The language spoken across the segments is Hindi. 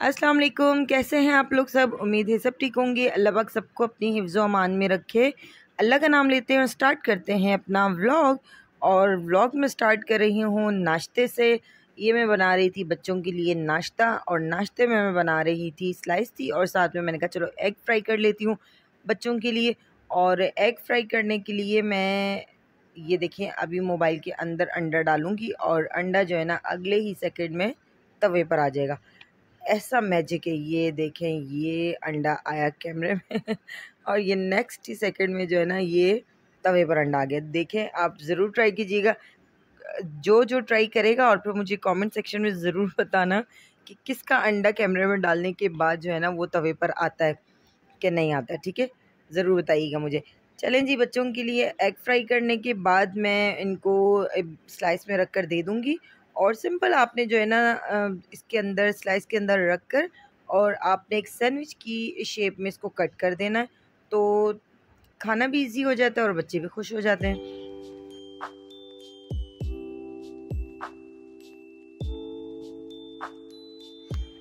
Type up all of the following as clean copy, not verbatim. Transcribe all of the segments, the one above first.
अस्सलाम वालेकुम। कैसे हैं आप लोग सब? उम्मीद है सब ठीक होंगे। अल्लाह पाक सबको अपनी हिफ्ज़ व अमान में रखे। अल्लाह का नाम लेते हैं और स्टार्ट करते हैं अपना व्लॉग। और व्लॉग में स्टार्ट कर रही हूँ नाश्ते से। ये मैं बना रही थी बच्चों के लिए नाश्ता, और नाश्ते में मैं बना रही थी स्लाइस थी, और साथ में मैंने कहा चलो एग फ्राई कर लेती हूँ बच्चों के लिए। और एग फ्राई करने के लिए मैं ये देखें अभी मोबाइल के अंदर अंडा डालूँगी, और अंडा जो है ना अगले ही सेकंड में तवे पर आ जाएगा। ऐसा मैजिक है, ये देखें ये अंडा आया कैमरे में और ये नेक्स्ट ही सेकंड में जो है ना ये तवे पर अंडा आ गया। देखें आप ज़रूर ट्राई कीजिएगा, जो जो ट्राई करेगा, और फिर मुझे कमेंट सेक्शन में ज़रूर बताना कि किसका अंडा कैमरे में डालने के बाद जो है ना वो तवे पर आता है कि नहीं आता है। ठीक है, ज़रूर बताइएगा मुझे। चलें जी, बच्चों के लिए एग फ्राई करने के बाद मैं इनको स्लाइस में रख कर दे दूँगी। और सिंपल आपने जो है ना इसके अंदर स्लाइस के अंदर रख कर, और आपने एक सैंडविच की शेप में इसको कट कर देना है, तो खाना भी इजी हो जाता है और बच्चे भी खुश हो जाते हैं।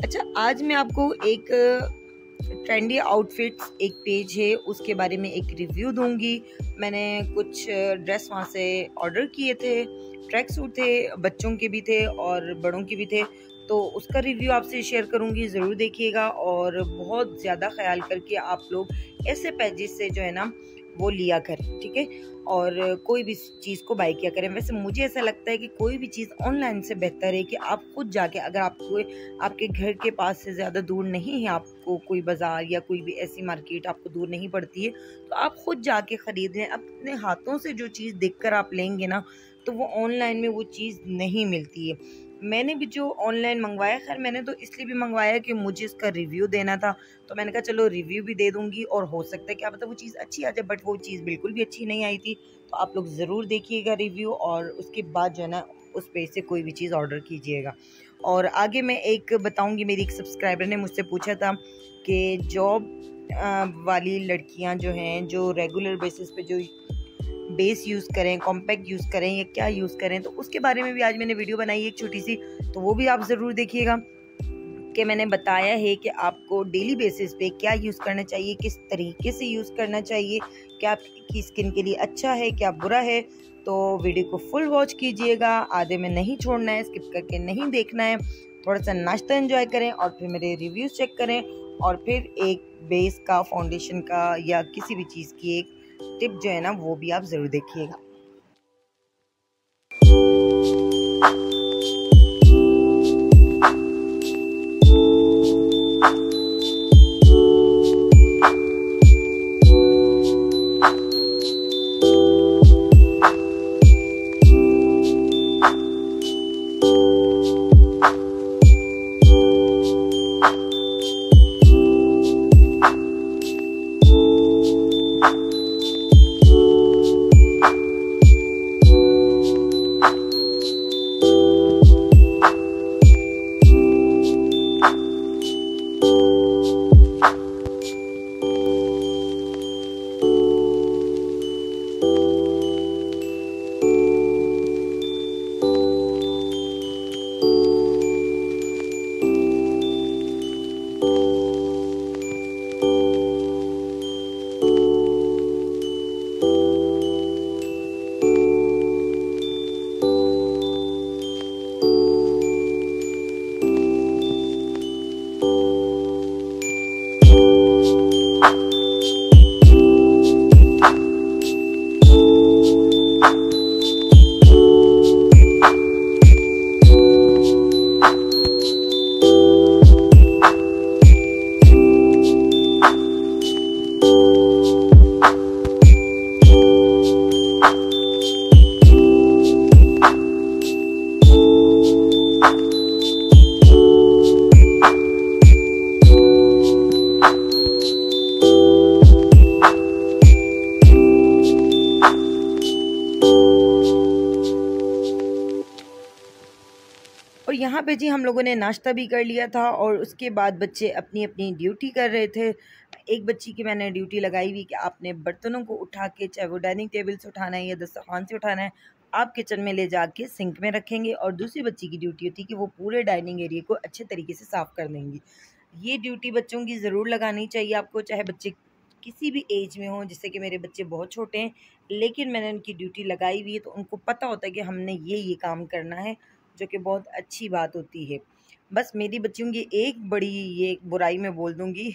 अच्छा, आज मैं आपको एक ट्रेंडी आउटफिट्स एक पेज है उसके बारे में एक रिव्यू दूंगी। मैंने कुछ ड्रेस वहाँ से ऑर्डर किए थे, ट्रैक सूट थे, बच्चों के भी थे और बड़ों के भी थे, तो उसका रिव्यू आपसे शेयर करूंगी, ज़रूर देखिएगा। और बहुत ज़्यादा ख्याल करके आप लोग ऐसे पेजेस से जो है ना वो लिया करें, ठीक है। और कोई भी चीज़ को बाय किया करें। वैसे मुझे ऐसा लगता है कि कोई भी चीज़ ऑनलाइन से बेहतर है कि आप खुद जाके, अगर आपको आपके घर के पास से ज़्यादा दूर नहीं है, आपको कोई बाज़ार या कोई भी ऐसी मार्केट आपको दूर नहीं पड़ती है, तो आप खुद जाके ख़रीद लें। अपने हाथों से जो चीज़ देखकर आप लेंगे ना, तो वो ऑनलाइन में वो चीज़ नहीं मिलती है। मैंने भी जो ऑनलाइन मंगवाया, खैर मैंने तो इसलिए भी मंगवाया कि मुझे इसका रिव्यू देना था, तो मैंने कहा चलो रिव्यू भी दे दूँगी, और हो सकता है क्या पता वो चीज़ अच्छी आ जाए। बट वो चीज़ बिल्कुल भी अच्छी नहीं आई थी। तो आप लोग ज़रूर देखिएगा रिव्यू, और उसके बाद जो है ना उस पेज से कोई भी चीज़ ऑर्डर कीजिएगा। और आगे मैं एक बताऊंगी, मेरी एक सब्सक्राइबर ने मुझसे पूछा था कि जॉब वाली लड़कियां जो हैं, जो रेगुलर बेसिस पे जो बेस यूज़ करें, कॉम्पैक्ट यूज़ करें या क्या यूज़ करें, तो उसके बारे में भी आज मैंने वीडियो बनाई है एक छोटी सी, तो वो भी आप ज़रूर देखिएगा कि मैंने बताया है कि आपको डेली बेसिस पे क्या यूज़ करना चाहिए, किस तरीके से यूज़ करना चाहिए, क्या आपकी स्किन के लिए अच्छा है, क्या बुरा है। तो वीडियो को फुल वॉच कीजिएगा, आधे में नहीं छोड़ना है, स्किप करके नहीं देखना है। थोड़ा सा नाश्ता एंजॉय करें और फिर मेरे रिव्यूज़ चेक करें, और फिर एक बेस का, फाउंडेशन का, या किसी भी चीज़ की एक टिप जो है ना वो भी आप ज़रूर देखिएगा। और यहाँ पे जी हम लोगों ने नाश्ता भी कर लिया था, और उसके बाद बच्चे अपनी अपनी ड्यूटी कर रहे थे। एक बच्ची की मैंने ड्यूटी लगाई हुई कि आपने बर्तनों को उठा के, चाहे वो डाइनिंग टेबल से उठाना है या दस्तरखान से उठाना है, आप किचन में ले जाके सिंक में रखेंगे और दूसरी बच्ची की ड्यूटी होती है कि वो पूरे डाइनिंग एरिया को अच्छे तरीके से साफ़ कर देंगी। ये ड्यूटी बच्चों की ज़रूर लगानी चाहिए आपको, चाहे बच्चे किसी भी एज में हों। जैसे कि मेरे बच्चे बहुत छोटे हैं, लेकिन मैंने उनकी ड्यूटी लगाई हुई है, तो उनको पता होता है कि हमने ये काम करना है, जो कि बहुत अच्छी बात होती है। बस मेरी बच्चियों की एक बड़ी ये बुराई मैं बोल दूँगी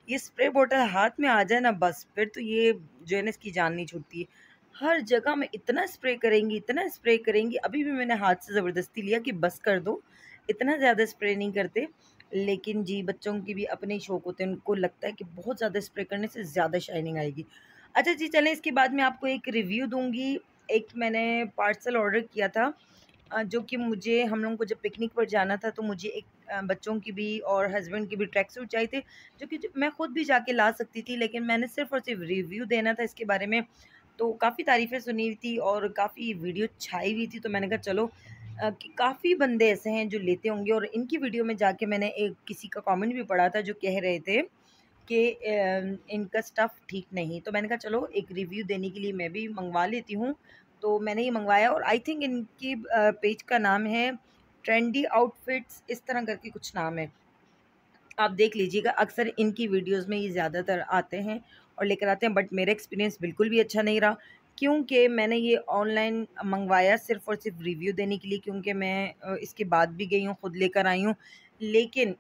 ये स्प्रे बॉटल हाथ में आ जाए ना, बस फिर तो ये जो है ना, इसकी जान नहीं छूटती है। हर जगह में इतना स्प्रे करेंगी, इतना स्प्रे करेंगी। अभी भी मैंने हाथ से ज़बरदस्ती लिया कि बस कर दो, इतना ज़्यादा स्प्रे नहीं करते। लेकिन जी, बच्चों की भी अपने ही शौक होते हैं, उनको लगता है कि बहुत ज़्यादा स्प्रे करने से ज़्यादा शाइनिंग आएगी। अच्छा जी, चलें, इसके बाद मैं आपको एक रिव्यू दूँगी। एक मैंने पार्सल ऑर्डर किया था, जो कि मुझे, हम लोगों को जब पिकनिक पर जाना था, तो मुझे एक बच्चों की भी और हस्बैंड की भी ट्रैक सूट चाहिए थे, जो मैं खुद भी जाके ला सकती थी, लेकिन मैंने सिर्फ़ और सिर्फ रिव्यू देना था इसके बारे में। तो काफ़ी तारीफ़ें सुनी हुई थी और काफ़ी वीडियो छाई हुई थी, तो मैंने कहा चलो, कि काफ़ी बंदे ऐसे हैं जो लेते होंगे। और इनकी वीडियो में जाके मैंने एक किसी का कमेंट भी पढ़ा था जो कह रहे थे कि इनका स्टफ़ ठीक नहीं। तो मैंने कहा चलो, एक रिव्यू देने के लिए मैं भी मँगवा लेती हूँ। तो मैंने ये मँगवाया और आई थिंक इनकी पेज का नाम है ट्रेंडी आउटफिट्स, इस तरह करके कुछ नाम है। आप देख लीजिएगा, अक्सर इनकी वीडियोज़ में ये ज़्यादातर आते हैं और लेकर आते हैं, बट मेरा एक्सपीरियंस बिल्कुल भी अच्छा नहीं रहा, क्योंकि मैंने ये ऑनलाइन मँगवाया सिर्फ़ और सिर्फ रिव्यू देने के लिए, क्योंकि मैं इसके बाद भी गई हूँ, खुद लेकर आई हूँ। लेकिन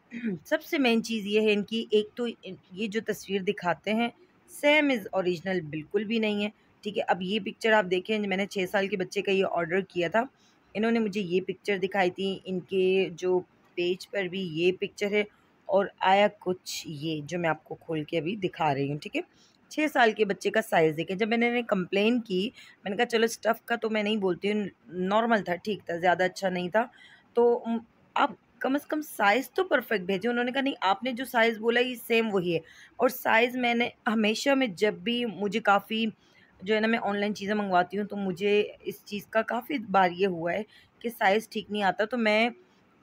सबसे मेन चीज़ ये है इनकी, एक तो ये जो तस्वीर दिखाते हैं, सेम इज़ ओरिजिनल बिल्कुल भी नहीं है, ठीक है? अब ये पिक्चर आप देखें, मैंने 6 साल के बच्चे का ये ऑर्डर किया था। इन्होंने मुझे ये पिक्चर दिखाई थी, इनके जो पेज पर भी ये पिक्चर है और आया कुछ ये, जो मैं आपको खोल के अभी दिखा रही हूँ, ठीक है? 6 साल के बच्चे का साइज़ देखें। जब मैंने इन्हें कंप्लेन की, मैंने कहा चलो, स्टफ़ का तो मैं नहीं बोलती हूँ, नॉर्मल था, ठीक था, ज़्यादा अच्छा नहीं था। तो आप कम से कम साइज़ तो परफ़ेक्ट भेजें। उन्होंने कहा नहीं, आपने जो साइज़ बोला ये सेम वही है। और साइज़ मैंने हमेशा, मैं जब भी, मुझे काफ़ी जो है ना, मैं ऑनलाइन चीज़ें मँगवाती हूँ, तो मुझे इस चीज़ का काफ़ी बार ये हुआ है कि साइज़ ठीक नहीं आता, तो मैं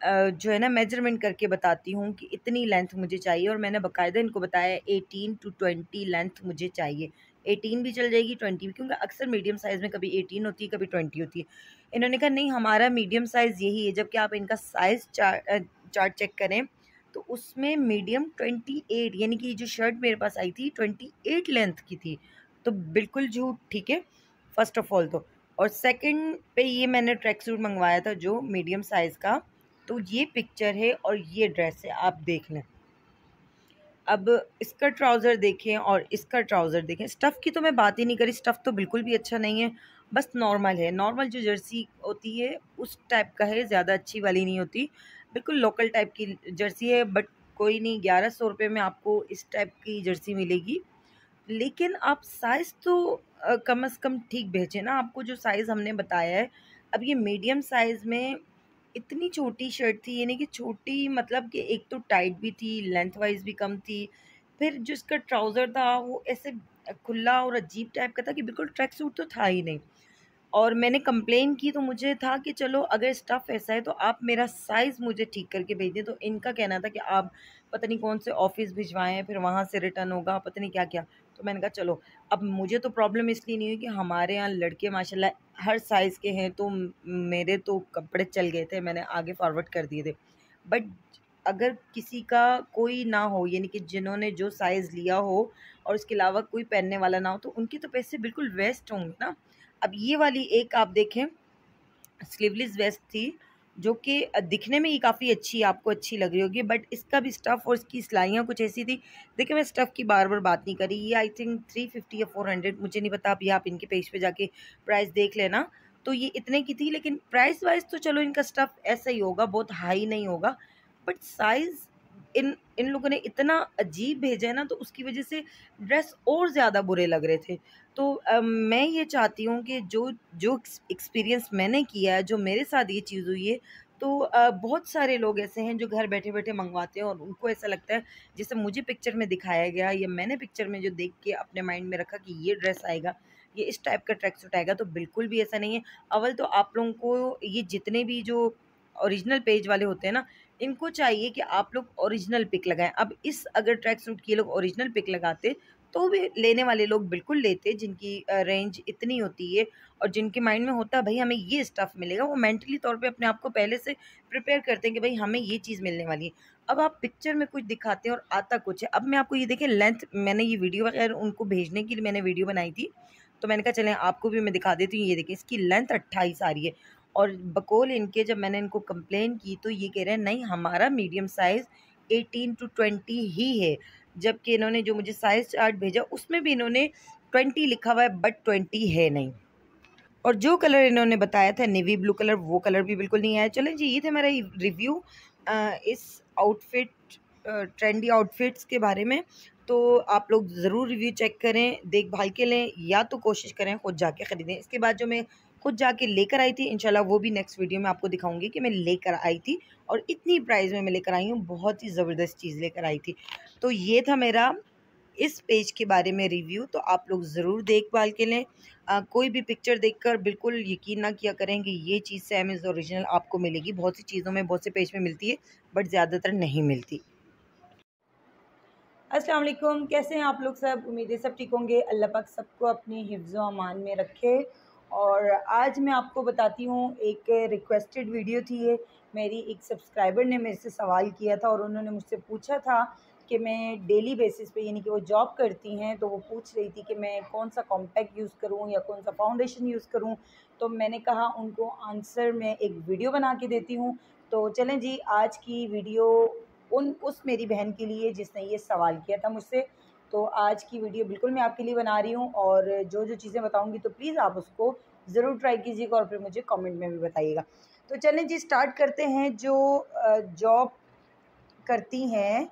जो है ना, मेजरमेंट करके बताती हूँ कि इतनी लेंथ मुझे चाहिए। और मैंने बाकायदा इनको बताया 18 टू 20 लेंथ मुझे चाहिए। 18 भी चल जाएगी, 20 भी, क्योंकि अक्सर मीडियम साइज़ में कभी 18 होती है, कभी 20 होती है। इन्होंने कहा नहीं, हमारा मीडियम साइज़ यही है, जबकि आप इनका साइज़ चार्ट चेक करें, तो उसमें मीडियम 28, यानी कि जो शर्ट मेरे पास आई थी 28 लेंथ की थी। तो बिल्कुल झूठ, ठीक है, फ़र्स्ट ऑफ़ ऑल तो। और सेकंड पे ये मैंने ट्रैक सूट मँगवाया था जो मीडियम साइज़ का। तो ये पिक्चर है और ये ड्रेस है, आप देख लें। अब इसका ट्राउज़र देखें और इसका ट्राउज़र देखें। स्टफ़ की तो मैं बात ही नहीं करी, स्टफ़ तो बिल्कुल भी अच्छा नहीं है, बस नॉर्मल है। नॉर्मल जो जर्सी होती है उस टाइप का है, ज़्यादा अच्छी वाली नहीं होती। बिल्कुल लोकल टाइप की जर्सी है, बट कोई नहीं, 1100 रुपए में आपको इस टाइप की जर्सी मिलेगी। लेकिन आप साइज़ तो कम से कम ठीक भेजें ना, आपको जो साइज़ हमने बताया है। अब ये मीडियम साइज़ में इतनी छोटी शर्ट थी, यानी कि छोटी मतलब कि एक तो टाइट भी थी, लेंथ वाइज़ भी कम थी। फिर जो इसका ट्राउज़र था वो ऐसे खुला और अजीब टाइप का था कि बिल्कुल ट्रैक सूट तो था ही नहीं। और मैंने कंप्लेन की, तो मुझे था कि चलो, अगर स्टफ़ ऐसा है तो आप मेरा साइज़ मुझे ठीक करके भेज दें। तो इनका कहना था कि आप पता नहीं कौन से ऑफ़िस भिजवाएँ हैं, फिर वहाँ से रिटर्न होगा, पता नहीं क्या-क्या। तो मैंने कहा चलो, अब मुझे तो प्रॉब्लम इसलिए नहीं हुई कि हमारे यहाँ लड़के माशाल्लाह हर साइज़ के हैं, तो मेरे तो कपड़े चल गए थे, मैंने आगे फॉरवर्ड कर दिए थे। बट अगर किसी का कोई ना हो, यानी कि जिन्होंने जो साइज़ लिया हो और उसके अलावा कोई पहनने वाला ना हो, तो उनके तो पैसे बिल्कुल वेस्ट होंगे ना। अब ये वाली एक आप देखें, स्लीवलेस वेस्ट थी, जो कि दिखने में ही काफ़ी अच्छी, आपको अच्छी लग रही होगी, बट इसका भी स्टफ़ और इसकी सिलाइयाँ कुछ ऐसी थी। देखिए, मैं स्टफ़ की बार-बार बात नहीं करी, ये आई थिंक 350 या 400, मुझे नहीं पता, अभी आप इनके पेज पे जाके प्राइस देख लेना। तो ये इतने की थी, लेकिन प्राइस वाइज़ तो चलो इनका स्टफ़ ऐसा ही होगा, बहुत हाई नहीं होगा, बट साइज़ इन इन लोगों ने इतना अजीब भेजा है ना, तो उसकी वज़ह से ड्रेस और ज़्यादा बुरे लग रहे थे। तो मैं ये चाहती हूँ कि जो जो एक्सपीरियंस मैंने किया है, जो मेरे साथ ये चीज़ हुई है, तो बहुत सारे लोग ऐसे हैं जो घर बैठे-बैठे मँगवाते हैं और उनको ऐसा लगता है जैसे मुझे पिक्चर में दिखाया गया, या मैंने पिक्चर में जो देख के अपने माइंड में रखा कि ये ड्रेस आएगा, ये इस टाइप का ट्रैक सूट आएगा, तो बिल्कुल भी ऐसा नहीं है। अव्वल तो आप लोगों को ये जितने भी जो ओरिजिनल पेज वाले होते हैं ना, इनको चाहिए कि आप लोग ओरिजिनल पिक लगाएँ। अब इस अगर ट्रैक सूट की ये लोग ओरिजिनल पिक लगाते, तो भी लेने वाले लोग बिल्कुल लेते, जिनकी रेंज इतनी होती है और जिनके माइंड में होता है भाई हमें ये स्टफ़ मिलेगा, वो मेंटली तौर पे अपने आप को पहले से प्रिपेयर करते हैं कि भाई हमें ये चीज़ मिलने वाली है। अब आप पिक्चर में कुछ दिखाते हैं और आता कुछ है। अब मैं आपको ये देखिए लेंथ, मैंने ये वीडियो वगैरह उनको भेजने के लिए मैंने वीडियो बनाई थी, तो मैंने कहा चलें आपको भी मैं दिखा देती हूँ। ये देखिए इसकी लेंथ 28 आ रही है और बकौल इनके जब मैंने इनको कंप्लेन की तो ये कह रहे हैं नहीं हमारा मीडियम साइज़ 18 to 20 ही है, जबकि इन्होंने जो मुझे साइज़ चार्ट भेजा उसमें भी इन्होंने 20 लिखा हुआ है बट 20 है नहीं। और जो कलर इन्होंने बताया था नेवी ब्लू कलर, वो कलर भी बिल्कुल नहीं आया। चलें जी, ये था मेरा रिव्यू इस आउटफिट ट्रेंडी आउटफिट्स के बारे में। तो आप लोग ज़रूर रिव्यू चेक करें, देखभाल के लें, या तो कोशिश करें खुद जाके ख़रीदें। इसके बाद जो मैं खुद जाके लेकर आई थी, इंशाल्लाह वो भी नेक्स्ट वीडियो में आपको दिखाऊंगी कि मैं लेकर आई थी और इतनी प्राइस में मैं लेकर आई हूँ। बहुत ही ज़बरदस्त चीज़ लेकर आई थी। तो ये था मेरा इस पेज के बारे में रिव्यू। तो आप लोग ज़रूर देखभाल के लें। कोई भी पिक्चर देखकर बिल्कुल यकीन ना किया करें कि ये चीज़ सेम इज़ ओरिजिनल आपको मिलेगी। बहुत सी चीज़ों में, बहुत से पेज में मिलती है बट ज़्यादातर नहीं मिलती। अस्सलाम वालेकुम, कैसे हैं आप लोग सब? उम्मीद है सब ठीक होंगे। अल्लाह पाक सबको अपनी हिफ्ज़ व अमान में रखे। और आज मैं आपको बताती हूँ, एक रिक्वेस्टेड वीडियो थी ये। मेरी एक सब्सक्राइबर ने मेरे से सवाल किया था और उन्होंने मुझसे पूछा था कि मैं डेली बेसिस पे, यानी कि वो जॉब करती हैं, तो वो पूछ रही थी कि मैं कौन सा कॉम्पैक्ट यूज़ करूँ या कौन सा फाउंडेशन यूज़ करूँ। तो मैंने कहा उनको आंसर मैं एक वीडियो बना के देती हूँ। तो चलें जी, आज की वीडियो उस मेरी बहन के लिए जिसने ये सवाल किया था मुझसे। तो आज की वीडियो बिल्कुल मैं आपके लिए बना रही हूँ और जो चीज़ें बताऊँगी तो प्लीज़ आप उसको ज़रूर ट्राई कीजिएगा और फिर मुझे कमेंट में भी बताइएगा। तो चलें जी, स्टार्ट करते हैं। जो जॉब करती हैं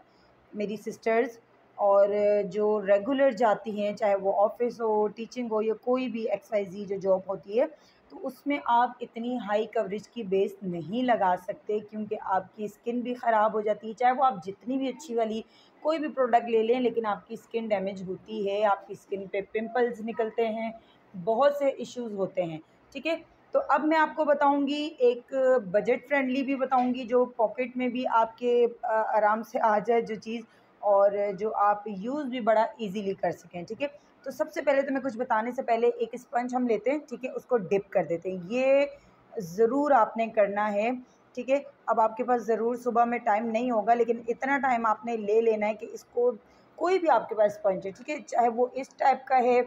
मेरी सिस्टर्स और जो रेगुलर जाती हैं, चाहे वो ऑफिस हो, टीचिंग हो या कोई भी XYZ जो जॉब होती है, तो उसमें आप इतनी हाई कवरेज की बेस नहीं लगा सकते, क्योंकि आपकी स्किन भी ख़राब हो जाती है। चाहे वो आप जितनी भी अच्छी वाली कोई भी प्रोडक्ट ले लें, लेकिन आपकी स्किन डैमेज होती है, आपकी स्किन पे पिंपल्स निकलते हैं, बहुत से इश्यूज़ होते हैं। ठीक है, तो अब मैं आपको बताऊंगी एक बजट फ्रेंडली भी बताऊंगी, जो पॉकेट में भी आपके आराम से आ जाए जो चीज़, और जो आप यूज़ भी बड़ा इजीली कर सकें। ठीक है, तो सबसे पहले तो मैं कुछ बताने से पहले एक स्पंज हम लेते हैं। ठीक है, उसको डिप कर देते हैं। ये ज़रूर आपने करना है। ठीक है, अब आपके पास ज़रूर सुबह में टाइम नहीं होगा, लेकिन इतना टाइम आपने ले लेना है कि इसको, कोई भी आपके पास स्पंज है, ठीक है, चाहे वो इस टाइप का है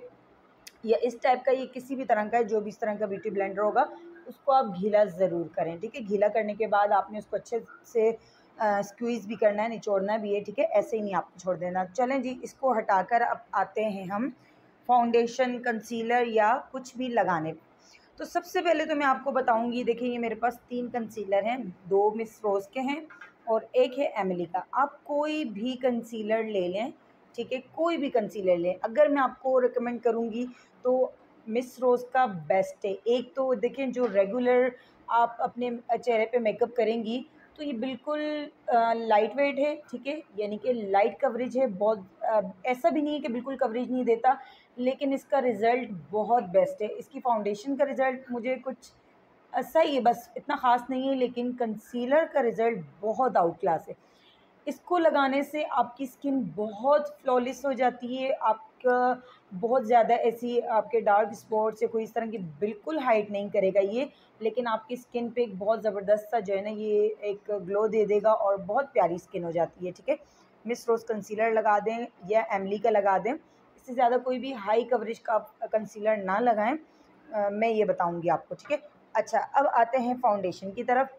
या इस टाइप का, ये किसी भी तरह का है, जो भी इस तरह का ब्यूटी ब्लेंडर होगा, उसको आप गीला ज़रूर करें। ठीक है, गीला करने के बाद आपने उसको अच्छे से स्क्वीज़ भी करना है, निचोड़ना भी है। ठीक है, ऐसे ही नहीं आप छोड़ देना। चलें जी, इसको हटाकर अब आते हैं हम फाउंडेशन, कंसीलर या कुछ भी लगाने। तो सबसे पहले तो मैं आपको बताऊंगी, देखिए ये मेरे पास 3 कंसीलर हैं, 2 मिस रोज़ के हैं और एक है एमिली का। आप कोई भी कंसीलर ले लें, ठीक है, कोई भी कंसीलर लें। अगर मैं आपको रिकमेंड करूंगी तो मिस रोज़ का बेस्ट है। एक तो देखें, जो रेगुलर आप अपने चेहरे पे मेकअप करेंगी, तो ये बिल्कुल लाइट वेट है। ठीक है, यानी कि लाइट कवरेज है, बहुत ऐसा भी नहीं है कि बिल्कुल कवरेज नहीं देता, लेकिन इसका रिज़ल्ट बहुत बेस्ट है। इसकी फाउंडेशन का रिज़ल्ट मुझे कुछ सही है, बस इतना ख़ास नहीं है, लेकिन कंसीलर का रिज़ल्ट बहुत आउट क्लास है। इसको लगाने से आपकी स्किन बहुत फ्लॉलेस हो जाती है। आपका बहुत ज़्यादा ऐसी आपके डार्क स्पॉट्स या कोई इस तरह की बिल्कुल हाइड नहीं करेगा ये, लेकिन आपकी स्किन पे एक बहुत ज़बरदस्त सा जो है ना, ये एक ग्लो दे देगा और बहुत प्यारी स्किन हो जाती है। ठीक है, मिस रोज़ कंसीलर लगा दें या एमली का लगा दें, इससे ज़्यादा कोई भी हाई कवरेज का कंसीलर ना लगाएं। मैं ये बताऊँगी आपको। ठीक है, अच्छा, अब आते हैं फाउंडेशन की तरफ।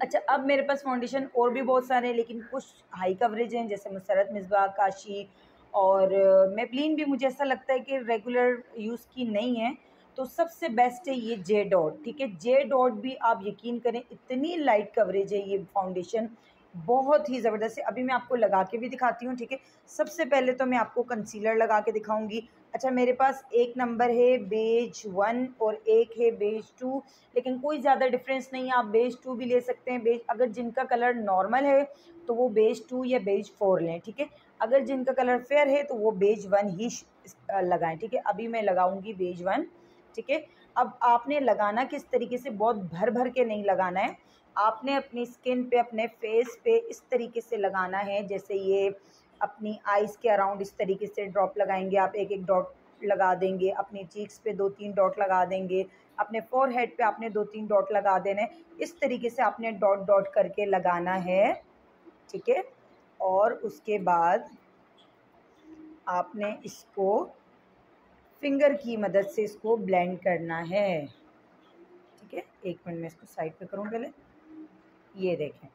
अच्छा, अब मेरे पास फाउंडेशन और भी बहुत सारे हैं, लेकिन कुछ हाई कवरेज हैं, जैसे मुसर्रत मिसबाह, काशी और मेबलिन भी मुझे ऐसा लगता है कि रेगुलर यूज़ की नहीं है। तो सबसे बेस्ट है ये जे डॉट। ठीक है, जे डॉट भी आप यकीन करें इतनी लाइट कवरेज है ये फाउंडेशन, बहुत ही ज़बरदस्त है। अभी मैं आपको लगा के भी दिखाती हूँ। ठीक है, सबसे पहले तो मैं आपको कंसीलर लगा के दिखाऊंगी। अच्छा, मेरे पास एक नंबर है बेज 1 और एक है बेज 2, लेकिन कोई ज़्यादा डिफरेंस नहीं है। आप बेज 2 भी ले सकते हैं। बेज, अगर जिनका कलर नॉर्मल है तो वो बेज 2 या बेज 4 लें। ठीक है, अगर जिनका कलर फेयर है तो वो बेज 1 ही लगाएं। ठीक है, अभी मैं लगाऊंगी बेज 1। ठीक है, अब आपने लगाना किस तरीके से, बहुत भर भर के नहीं लगाना है। आपने अपनी स्किन पे, अपने फेस पे इस तरीके से लगाना है जैसे ये अपनी आइज़ के अराउंड इस तरीके से ड्रॉप लगाएंगे। आप एक एक डॉट लगा देंगे, अपनी चीक्स पे 2-3 डॉट लगा देंगे, अपने फोरहेड पे आपने 2-3 डॉट लगा देने। इस तरीके से आपने डॉट डॉट करके लगाना है, ठीक है। और उसके बाद आपने इसको फिंगर की मदद से इसको ब्लेंड करना है, ठीक है। एक मिनट में इसको साइड पे करूँ पहले। ये देखें,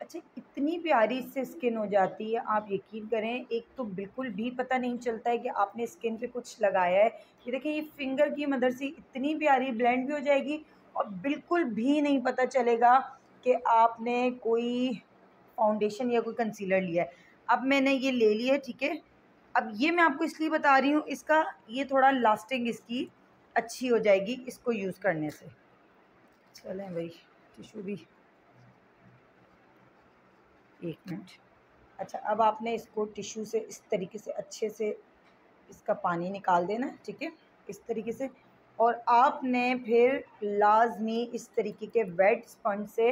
अच्छा इतनी प्यारी इससे स्किन हो जाती है, आप यकीन करें। एक तो बिल्कुल भी पता नहीं चलता है कि आपने स्किन पे कुछ लगाया है। ये देखें, ये फिंगर की मदद से इतनी प्यारी ब्लेंड भी हो जाएगी और बिल्कुल भी नहीं पता चलेगा कि आपने कोई फाउंडेशन या कोई कंसीलर लिया है। अब मैंने ये ले लिया है, ठीक है। अब ये मैं आपको इसलिए बता रही हूँ, इसका ये थोड़ा लास्टिंग इसकी अच्छी हो जाएगी इसको यूज़ करने से। चलें भाई, टिशू भी एक मिनट। अच्छा, अब आपने इसको टिश्यू से इस तरीके से अच्छे से इसका पानी निकाल देना है, ठीक है, इस तरीके से। और आपने फिर लाजमी इस तरीके के वेट स्पंज से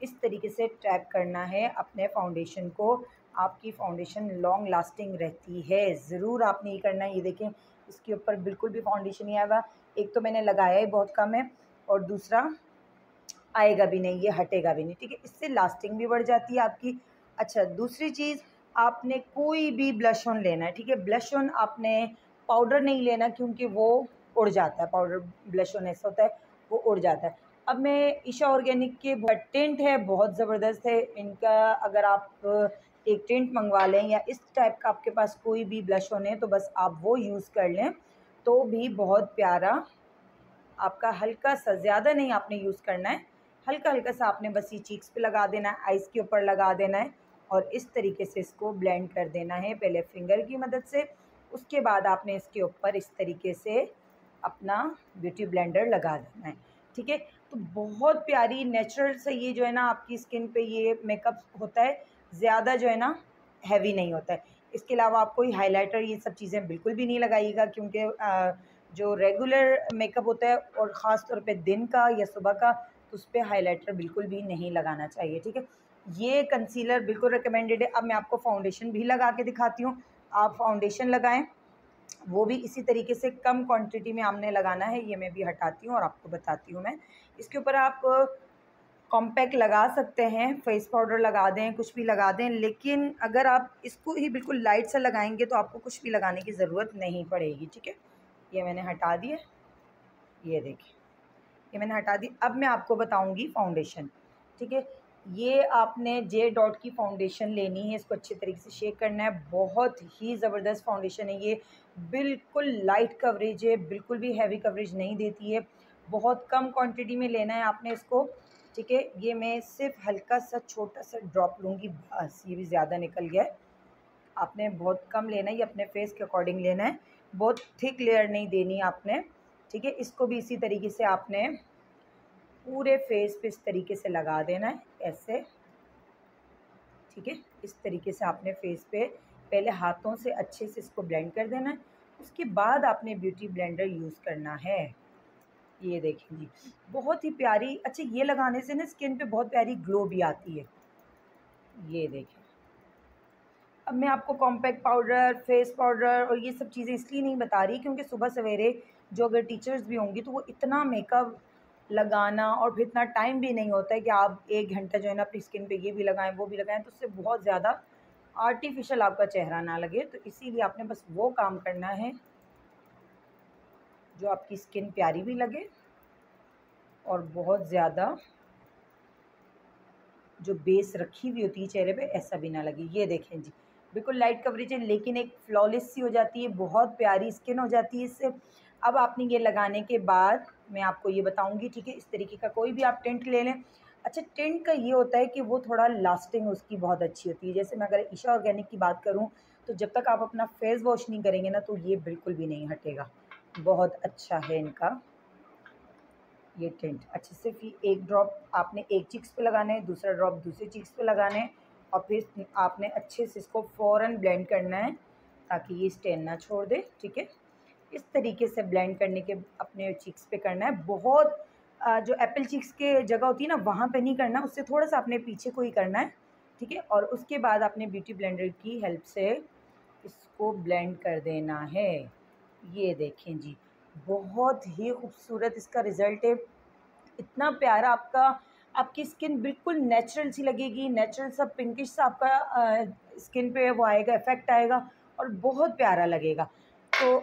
इस तरीके से टैप करना है अपने फाउंडेशन को। आपकी फाउंडेशन लॉन्ग लास्टिंग रहती है। ज़रूर आपने ये करना है। ये देखें, इसके ऊपर बिल्कुल भी फाउंडेशन नहीं आएगा। एक तो मैंने लगाया ही बहुत कम है और दूसरा आएगा भी नहीं, ये हटेगा भी नहीं, ठीक है। इससे लास्टिंग भी बढ़ जाती है आपकी। अच्छा, दूसरी चीज़, आपने कोई भी ब्लश ऑन लेना है, ठीक है। ब्लश ऑन आपने पाउडर नहीं लेना, क्योंकि वो उड़ जाता है। पाउडर ब्लश ऑन ऐसा होता है, वो उड़ जाता है। अब मैं ईशा ऑर्गेनिक के टिंट है, बहुत ज़बरदस्त है इनका। अगर आप एक टिंट मंगवा लें या इस टाइप का आपके पास कोई भी ब्लश ऑन है, तो बस आप वो यूज़ कर लें, तो भी बहुत प्यारा आपका। हल्का सा, ज़्यादा नहीं आपने यूज़ करना है, हल्का हल्का सा आपने बस ये चीक्स पे लगा देना है, आइज़ के ऊपर लगा देना है और इस तरीके से इसको ब्लेंड कर देना है, पहले फिंगर की मदद से। उसके बाद आपने इसके ऊपर इस तरीके से अपना ब्यूटी ब्लेंडर लगा देना है, ठीक है। तो बहुत प्यारी नेचुरल से ये जो है ना आपकी स्किन पे ये मेकअप होता है, ज़्यादा जो है ना हैवी नहीं होता है। इसके अलावा आप कोई हाइलाइटर ये सब चीज़ें बिल्कुल भी नहीं लगाइएगा, क्योंकि जो रेगुलर मेकअप होता है और ख़ास तौर पे दिन का या सुबह का, तो उस पर हाइलाइटर बिल्कुल भी नहीं लगाना चाहिए, ठीक है। ये कंसीलर बिल्कुल रिकमेंडेड है। अब मैं आपको फाउंडेशन भी लगा के दिखाती हूँ। आप फाउंडेशन लगाएं, वो भी इसी तरीके से कम क्वांटिटी में आपने लगाना है। ये मैं भी हटाती हूँ और आपको बताती हूँ मैं। इसके ऊपर आप कॉम्पैक्ट लगा सकते हैं, फेस पाउडर लगा दें, कुछ भी लगा दें, लेकिन अगर आप इसको ही बिल्कुल लाइट सा लगाएंगे तो आपको कुछ भी लगाने की ज़रूरत नहीं पड़ेगी, ठीक है। ये मैंने हटा दिया, ये देखिए, ये मैंने हटा दी। अब मैं आपको बताऊंगी फाउंडेशन, ठीक है। ये आपने जे डॉट की फाउंडेशन लेनी है, इसको अच्छे तरीके से शेक करना है। बहुत ही ज़बरदस्त फाउंडेशन है ये, बिल्कुल लाइट कवरेज है, बिल्कुल भी हैवी कवरेज नहीं देती है। बहुत कम क्वांटिटी में लेना है आपने इसको, ठीक है। ये मैं सिर्फ हल्का सा छोटा सा ड्रॉप लूँगी, बस। ये भी ज़्यादा निकल गया है। आपने बहुत कम लेना है, ये अपने फेस के अकॉर्डिंग लेना है, बहुत थिक लेयर नहीं देनी आपने, ठीक है। इसको भी इसी तरीके से आपने पूरे फेस पे इस तरीके से लगा देना है, ऐसे, ठीक है। इस तरीके से आपने फेस पे पहले हाथों से अच्छे से इसको ब्लेंड कर देना है। उसके बाद आपने ब्यूटी ब्लेंडर यूज़ करना है। ये देखें जी, बहुत ही प्यारी। अच्छा, ये लगाने से ना स्किन पे बहुत प्यारी ग्लो भी आती है। ये देखें, अब मैं आपको कॉम्पैक्ट पाउडर, फेस पाउडर और ये सब चीज़ें इसलिए नहीं बता रही, क्योंकि सुबह सवेरे जो अगर टीचर्स भी होंगी तो वो इतना मेकअप लगाना और फिर इतना टाइम भी नहीं होता है कि आप 1 घंटा जो है ना अपनी स्किन पे ये भी लगाएं, वो भी लगाएं, तो उससे बहुत ज़्यादा आर्टिफिशियल आपका चेहरा ना लगे। तो इसीलिए आपने बस वो काम करना है जो आपकी स्किन प्यारी भी लगे और बहुत ज़्यादा जो बेस रखी हुई होती है चेहरे पे ऐसा भी ना लगे। ये देखें जी, बिल्कुल लाइट कवरेज है, लेकिन एक फ्लॉलेस सी हो जाती है, बहुत प्यारी स्किन हो जाती है इससे। अब आपने ये लगाने के बाद मैं आपको ये बताऊंगी, ठीक है। इस तरीके का कोई भी आप टिंट ले लें। अच्छा, टिंट का ये होता है कि वो थोड़ा लास्टिंग उसकी बहुत अच्छी होती है। जैसे मैं अगर ईशा ऑर्गेनिक की बात करूँ, तो जब तक आप अपना फेस वॉश नहीं करेंगे ना, तो ये बिल्कुल भी नहीं हटेगा। बहुत अच्छा है इनका ये टिंट। अच्छा, सिर्फ ये एक ड्रॉप आपने एक चीक्स पे लगाना है, दूसरा ड्रॉप दूसरी चीक्स पे लगाना है और फिर आपने अच्छे से इसको फ़ौरन ब्लेंड करना है ताकि ये स्टेन ना छोड़ दे, ठीक है। इस तरीके से ब्लेंड करने के अपने चीक्स पे करना है। बहुत जो एप्पल चीक्स के जगह होती है ना, वहाँ पे नहीं करना, उससे थोड़ा सा अपने पीछे को ही करना है, ठीक है। और उसके बाद आपने ब्यूटी ब्लेंडर की हेल्प से इसको ब्लेंड कर देना है। ये देखें जी, बहुत ही खूबसूरत इसका रिज़ल्ट है, इतना प्यारा आपकी स्किन बिल्कुल नेचुरल सी लगेगी, नेचुरल सा पिंकिश सा आपका स्किन पे वो आएगा, इफ़ेक्ट आएगा और बहुत प्यारा लगेगा। तो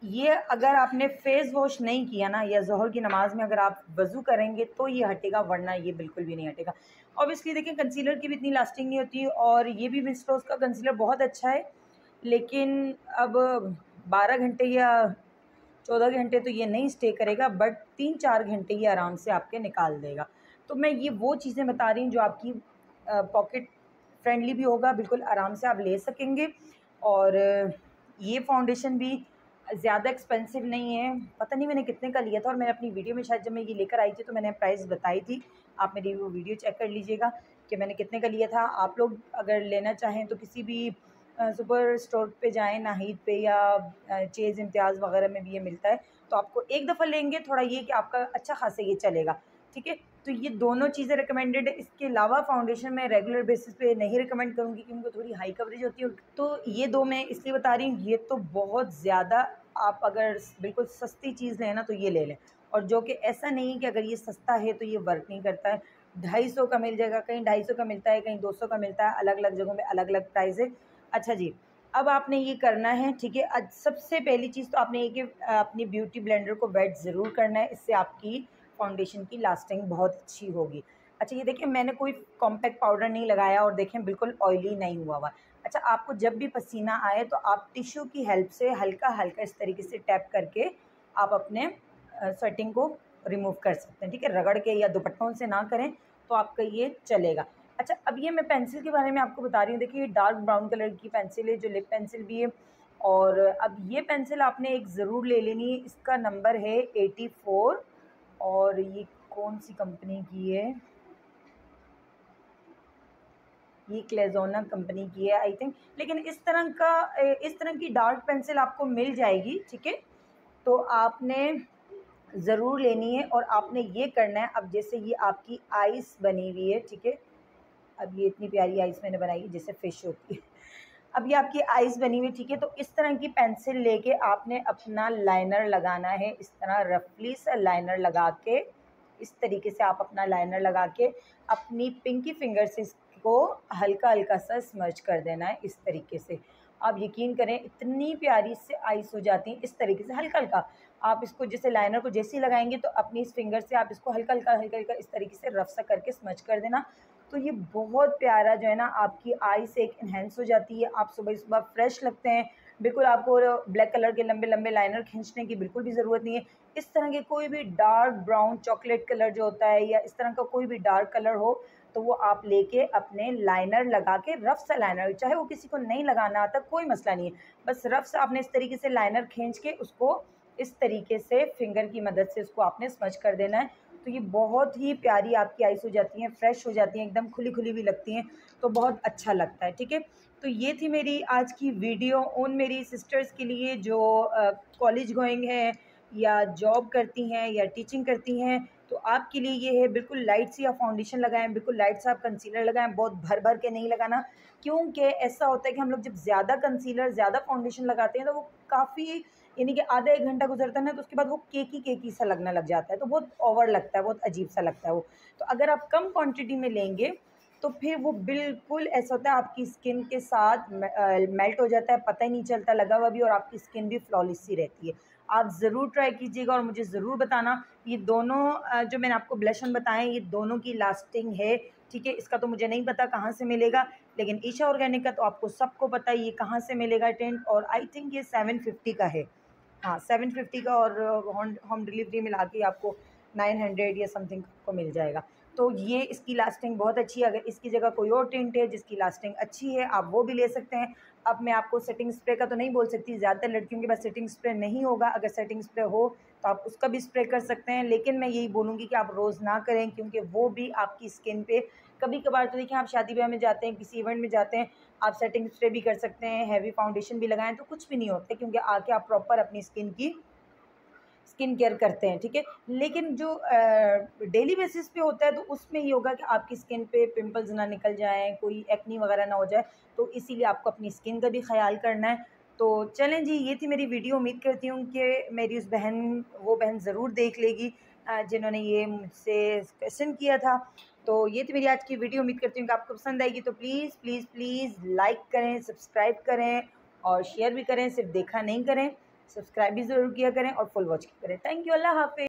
ये अगर आपने फेस वॉश नहीं किया ना, या ज़ोहर की नमाज़ में अगर आप वज़ू करेंगे तो ये हटेगा, वरना ये बिल्कुल भी नहीं हटेगा। ऑब्वियसली देखिए कंसीलर की भी इतनी लास्टिंग नहीं होती, और ये भी मिस रोज़ का कंसीलर बहुत अच्छा है, लेकिन अब 12 घंटे या 14 घंटे तो ये नहीं स्टे करेगा, बट 3-4 घंटे ये आराम से आपके निकाल देगा। तो मैं ये वो चीज़ें बता रही हूँ जो आपकी पॉकेट फ्रेंडली भी होगा, बिल्कुल आराम से आप ले सकेंगे। और ये फाउंडेशन भी ज़्यादा एक्सपेंसिव नहीं है, पता नहीं मैंने कितने का लिया था, और मैंने अपनी वीडियो में शायद जब मैं ये लेकर आई थी तो मैंने प्राइस बताई थी, आप मेरी वो वीडियो चेक कर लीजिएगा कि मैंने कितने का लिया था। आप लोग अगर लेना चाहें तो किसी भी सुपर स्टोर पे जाएँ, नाहिद पे या चेज़ इम्तियाज़ वगैरह में भी ये मिलता है, तो आपको एक दफ़ा लेंगे थोड़ा ये कि आपका अच्छा खासा ये चलेगा, ठीक है। तो ये दोनों चीज़ें रिकमेंडेड है। इसके अलावा फाउंडेशन मैं रेगुलर बेसिस पे नहीं रिकमेंड करूँगी क्योंकि उनको थोड़ी हाई कवरेज होती है। तो ये दो मैं इसलिए बता रही हूँ, ये तो बहुत ज़्यादा, आप अगर बिल्कुल सस्ती चीज़ लें ना तो ये ले लें, और जो कि ऐसा नहीं कि अगर ये सस्ता है तो ये वर्क नहीं करता है। 250 का मिल जाएगा, कहीं 250 का मिलता है, कहीं 200 का मिलता है, अलग अलग जगहों में अलग अलग प्राइस है। अच्छा जी, अब आपने ये करना है, ठीक है। सबसे पहली चीज़ तो आपने ये कि अपनी ब्यूटी ब्लेंडर को वेट ज़रूर करना है, इससे आपकी फाउंडेशन की लास्टिंग बहुत अच्छी होगी। अच्छा ये देखिए मैंने कोई कॉम्पैक्ट पाउडर नहीं लगाया, और देखें बिल्कुल ऑयली नहीं हुआ हुआ। अच्छा, आपको जब भी पसीना आए तो आप टिश्यू की हेल्प से हल्का हल्का इस तरीके से टैप करके आप अपने स्वेटिंग को रिमूव कर सकते हैं, ठीक है। रगड़ के या दुपट्टों से ना करें तो आपका ये चलेगा। अच्छा, अब ये मैं पेंसिल के बारे में आपको बता रही हूँ। देखिए ये डार्क ब्राउन कलर की पेंसिल है, जो लिप पेंसिल भी है। और अब ये पेंसिल आपने एक ज़रूर ले लेनी है, इसका नंबर है 84, और ये कौन सी कंपनी की है, ये क्लेज़ोना कंपनी की है आई थिंक। लेकिन इस तरह की डार्क पेंसिल आपको मिल जाएगी, ठीक है। तो आपने ज़रूर लेनी है, और आपने ये करना है। अब जैसे ये आपकी आइस बनी हुई है, ठीक है। अब ये इतनी प्यारी आइस मैंने बनाई है जैसे फ़िश होती है। अब ये आपकी आइस बनी हुई, ठीक है। तो इस तरह की पेंसिल लेके आपने अपना लाइनर लगाना है, इस तरह रफली सा लाइनर लगा के, इस तरीके से आप अपना लाइनर लगा के अपनी पिंकी फिंगर से इसको हल्का हल्का सा स्मर्च कर देना है, इस तरीके से। आप यकीन करें इतनी प्यारी इससे आइस हो जाती है, इस तरीके से हल्का हल्का आप इसको जैसे लाइनर को जैसे ही लगाएंगे तो अपनी इस फिंगर से आप इसको हल्का हल्का हल्का हल्का इस तरीके से रफ सा करके स्मच कर देना। तो ये बहुत प्यारा जो है ना आपकी आई से एक इन्हेंस हो जाती है, आप सुबह सुबह फ्रेश लगते हैं बिल्कुल। आपको ब्लैक कलर के लंबे लंबे लाइनर खींचने की बिल्कुल भी ज़रूरत नहीं है। इस तरह के कोई भी डार्क ब्राउन चॉकलेट कलर जो होता है, या इस तरह का कोई भी डार्क कलर हो, तो वो आप लेके अपने लाइनर लगा के, रफ सा लाइनर, चाहे वो किसी को नहीं लगाना आता कोई मसला नहीं है, बस रफ सा आपने इस तरीके से लाइनर खींच के उसको इस तरीके से फिंगर की मदद से उसको आपने स्मच कर देना है। तो ये बहुत ही प्यारी आपकी आइस हो जाती हैं, फ्रेश हो जाती हैं, एकदम खुली खुली भी लगती हैं, तो बहुत अच्छा लगता है, ठीक है। तो ये थी मेरी आज की वीडियो उन मेरी सिस्टर्स के लिए जो कॉलेज गोइंग हैं, या जॉब करती हैं, या टीचिंग करती हैं। तो आपके लिए ये है, बिल्कुल लाइट सी आप फाउंडेशन लगाएं, बिल्कुल लाइट सा आप कंसीलर लगाएं, बहुत भर भर के नहीं लगाना, क्योंकि ऐसा होता है कि हम लोग जब ज़्यादा कंसीलर ज़्यादा फाउंडेशन लगाते हैं तो वो काफ़ी, यानी कि आधा एक घंटा गुजरता है ना, तो उसके बाद वो केकी सा लगने लग जाता है, तो बहुत ओवर लगता है, बहुत अजीब सा लगता है वो। तो अगर आप कम क्वांटिटी में लेंगे तो फिर वो बिल्कुल ऐसा होता है आपकी स्किन के साथ मेल्ट हो जाता है, पता ही नहीं चलता लगा हुआ भी, और आपकी स्किन भी फ्लॉलेस सी रहती है। आप ज़रूर ट्राई कीजिएगा और मुझे ज़रूर बताना। ये दोनों जो मैंने आपको ब्लश ऑन बताए ये दोनों की लास्टिंग है, ठीक है। इसका तो मुझे नहीं पता कहाँ से मिलेगा, लेकिन ईशा ऑर्गेनिक का तो आपको सबको पता है ये कहाँ से मिलेगा टेंट, और आई थिंक ये 750 का है। हाँ 750 का, और होम डिलीवरी मिला के आपको 900 या समथिंग को मिल जाएगा। तो ये इसकी लास्टिंग बहुत अच्छी है। अगर इसकी जगह कोई और टिंट है जिसकी लास्टिंग अच्छी है आप वो भी ले सकते हैं। अब मैं आपको सेटिंग स्प्रे का तो नहीं बोल सकती, ज़्यादातर लड़कियों के पास सेटिंग स्प्रे नहीं होगा। अगर सेटिंग स्प्रे हो तो आप उसका भी स्प्रे कर सकते हैं, लेकिन मैं यही बोलूँगी कि आप रोज़ ना करें, क्योंकि वो भी आपकी स्किन पे कभी कभार, तो देखिए आप शादी ब्याह में जाते हैं, किसी इवेंट में जाते हैं, आप सेटिंग स्प्रे भी कर सकते हैं, हैवी फाउंडेशन भी लगाएं तो कुछ भी नहीं होता, क्योंकि आके आप प्रॉपर अपनी स्किन की स्किन केयर करते हैं, ठीक है। लेकिन जो डेली बेसिस पे होता है तो उसमें ये होगा कि आपकी स्किन पे पिंपल्स ना निकल जाएं, कोई एक्नी वगैरह ना हो जाए, तो इसीलिए आपको अपनी स्किन का भी ख्याल करना है। तो चलें जी, ये थी मेरी वीडियो। उम्मीद करती हूँ कि मेरी वो बहन ज़रूर देख लेगी जिन्होंने ये मुझसे क्वेश्चन किया था। तो ये थी मेरी आज की वीडियो। उम्मीद करती हूँ कि आपको पसंद आएगी। तो प्लीज़ प्लीज़ प्लीज़ लाइक करें, सब्सक्राइब करें और शेयर भी करें। सिर्फ देखा नहीं करें, सब्सक्राइब भी ज़रूर किया करें और फुल वॉच किया करें। Thank you. अल्लाह हाफ़िज़।